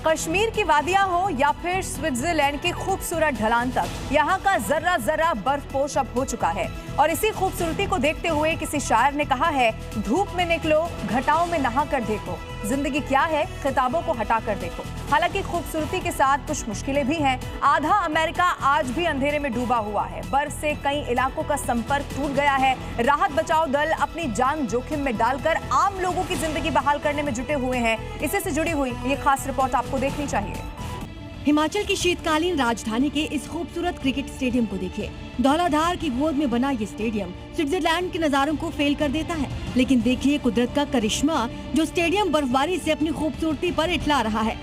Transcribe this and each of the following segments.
कश्मीर की वादियां हो या फिर स्विट्जरलैंड के खूबसूरत ढलान तक, यहाँ का जर्रा जर्रा बर्फपोश अब हो चुका है। और इसी खूबसूरती को देखते हुए किसी शायर ने कहा है, धूप में निकलो, घटाओं में नहा कर देखो, जिंदगी क्या है, खिताबों को हटा कर देखो। हालांकि खूबसूरती के साथ कुछ मुश्किलें भी हैं। आधा अमेरिका आज भी अंधेरे में डूबा हुआ है। बर्फ से कई इलाकों का संपर्क टूट गया है। राहत बचाव दल अपनी जान जोखिम में डालकर आम लोगों की जिंदगी बहाल करने में जुटे हुए हैं। इसी से जुड़ी हुई ये खास रिपोर्ट आपको देखनी चाहिए। हिमाचल की शीतकालीन राजधानी के इस खूबसूरत क्रिकेट स्टेडियम को देखिए। धौलाधार की गोद में बना ये स्टेडियम स्विट्जरलैंड के नजारों को फेल कर देता है। लेकिन देखिए कुदरत का करिश्मा, जो स्टेडियम बर्फबारी से अपनी खूबसूरती पर इठला रहा है।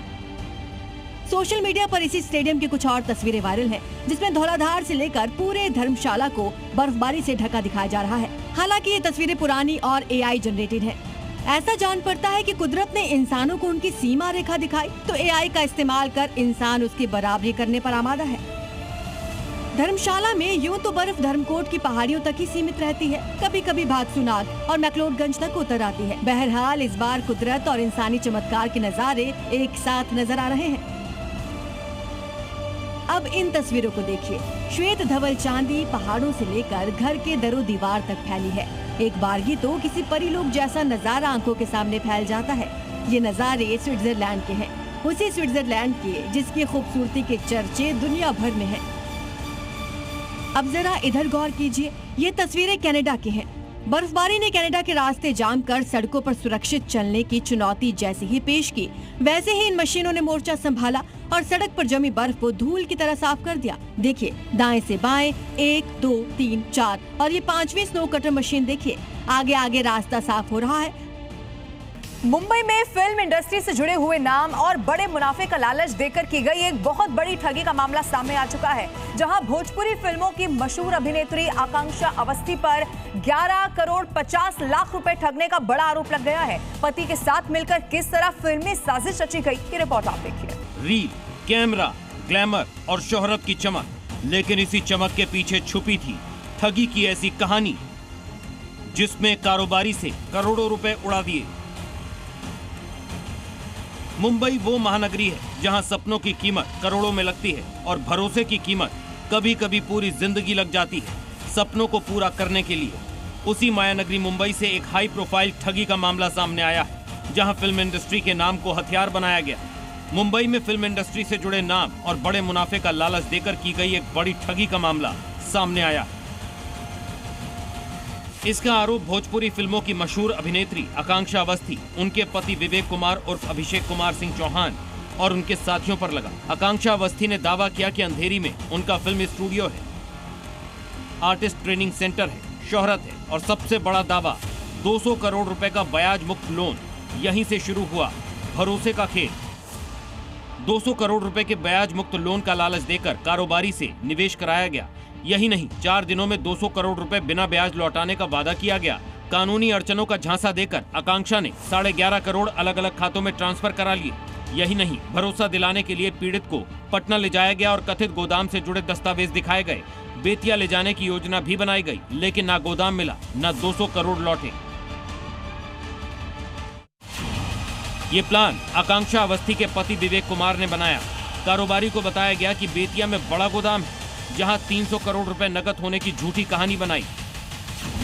सोशल मीडिया पर इसी स्टेडियम की कुछ और तस्वीरें वायरल हैं, जिसमें धौलाधार से लेकर पूरे धर्मशाला को बर्फबारी से ढका दिखाया जा रहा है। हालांकि ये तस्वीरें पुरानी और AI जनरेटेड है। ऐसा जान पड़ता है कि कुदरत ने इंसानों को उनकी सीमा रेखा दिखाई तो AI का इस्तेमाल कर इंसान उसकी बराबरी करने पर आमादा है। धर्मशाला में यूं तो बर्फ धर्मकोट की पहाड़ियों तक ही सीमित रहती है, कभी कभी भागसुनाग और मैक्लोडगंज तक उतर आती है। बहरहाल इस बार कुदरत और इंसानी चमत्कार के नजारे एक साथ नजर आ रहे हैं। अब इन तस्वीरों को देखिए। श्वेत धवल चांदी पहाड़ों से लेकर घर के दरो दीवार तक फैली है। एक बारगी तो किसी परीलोक जैसा नजारा आंखों के सामने फैल जाता है। ये नजारे स्विट्जरलैंड के हैं, उसी स्विट्जरलैंड के जिसकी खूबसूरती के चर्चे दुनिया भर में हैं। अब जरा इधर गौर कीजिए, ये तस्वीरें कनाडा की हैं। बर्फबारी ने कनाडा के रास्ते जाम कर सड़कों पर सुरक्षित चलने की चुनौती जैसे ही पेश की, वैसे ही इन मशीनों ने मोर्चा संभाला और सड़क पर जमी बर्फ को धूल की तरह साफ कर दिया। देखिए, दाएं से बाएं 1, 2, 3, 4 और ये 5वीं स्नो कटर मशीन देखिए। आगे आगे रास्ता साफ हो रहा है। मुंबई में फिल्म इंडस्ट्री से जुड़े हुए नाम और बड़े मुनाफे का लालच देकर की गई एक बहुत बड़ी ठगी का मामला सामने आ चुका है, जहां भोजपुरी फिल्मों की मशहूर अभिनेत्री आकांक्षा अवस्थी पर 11 करोड़ 50 लाख रुपए ठगने का बड़ा आरोप लग गया है। पति के साथ मिलकर किस तरह फिल्मी साजिश रची गई, ये रिपोर्ट आप देखिए। रील, कैमरा, ग्लैमर और शोहरत की चमक, लेकिन इसी चमक के पीछे छुपी थी ठगी की ऐसी कहानी, जिसमें कारोबारी से करोड़ों रुपए उड़ा दिए। मुंबई वो महानगरी है जहां सपनों की कीमत करोड़ों में लगती है और भरोसे की कीमत कभी कभी पूरी जिंदगी लग जाती है सपनों को पूरा करने के लिए। उसी मायानगरी मुंबई से एक हाई प्रोफाइल ठगी का मामला सामने आया है, जहां फिल्म इंडस्ट्री के नाम को हथियार बनाया गया। मुंबई में फिल्म इंडस्ट्री से जुड़े नाम और बड़े मुनाफे का लालच देकर की गई एक बड़ी ठगी का मामला सामने आया है। इसका आरोप भोजपुरी फिल्मों की मशहूर अभिनेत्री आकांक्षा अवस्थी, उनके पति विवेक कुमार उर्फ अभिषेक कुमार सिंह चौहान और उनके साथियों पर लगा। आकांक्षा अवस्थी ने दावा किया कि अंधेरी में उनका फिल्म स्टूडियो है, आर्टिस्ट ट्रेनिंग सेंटर है, शोहरत है और सबसे बड़ा दावा 200 करोड़ रुपए का ब्याज मुक्त लोन। यहीं से शुरू हुआ भरोसे का खेल। 200 करोड़ रुपए के ब्याज मुक्त लोन का लालच देकर कारोबारी से निवेश कराया गया। यही नहीं, 4 दिनों में 200 करोड़ रुपए बिना ब्याज लौटाने का वादा किया गया। कानूनी अड़चनों का झांसा देकर आकांक्षा ने 11.5 करोड़ अलग अलग खातों में ट्रांसफर करा लिए। यही नहीं, भरोसा दिलाने के लिए पीड़ित को पटना ले जाया गया और कथित गोदाम से जुड़े दस्तावेज दिखाए गए। बेतिया ले जाने की योजना भी बनाई गई, लेकिन ना गोदाम मिला, ना 200 करोड़ लौटे। ये प्लान आकांक्षा अवस्थी के पति विवेक कुमार ने बनाया। कारोबारी को बताया गया कि बेतिया में बड़ा गोदाम है, जहां 300 करोड़ रुपए नकद होने की झूठी कहानी बनाई।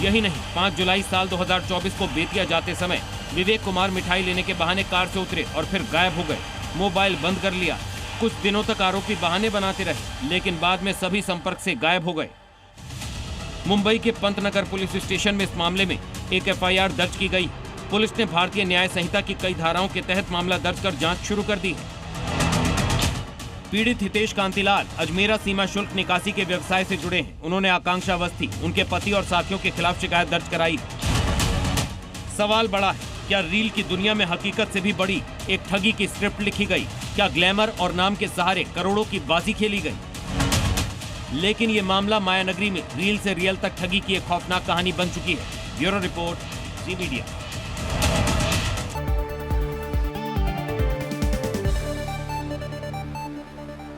यही नहीं, 5 जुलाई साल 2024 को बेतिया जाते समय विवेक कुमार मिठाई लेने के बहाने कार से उतरे और फिर गायब हो गए। मोबाइल बंद कर लिया। कुछ दिनों तक आरोपी बहाने बनाते रहे, लेकिन बाद में सभी संपर्क से गायब हो गए। मुंबई के पंतनगर पुलिस स्टेशन में इस मामले में एक FIR दर्ज की गई। पुलिस ने भारतीय न्याय संहिता की कई धाराओं के तहत मामला दर्ज कर जांच शुरू कर दी। पीड़ित हितेश कांतिलाल अजमेरा सीमा शुल्क निकासी के व्यवसाय से जुड़े हैं। उन्होंने आकांक्षा अवस्थी, उनके पति और साथियों के खिलाफ शिकायत दर्ज कराई। सवाल बड़ा है, क्या रील की दुनिया में हकीकत से भी बड़ी एक ठगी की स्क्रिप्ट लिखी गई? क्या ग्लैमर और नाम के सहारे करोड़ों की बाजी खेली गई? लेकिन ये मामला मायानगरी में रील से रियल तक ठगी की एक खौफनाक कहानी बन चुकी है। Bureau report, C media.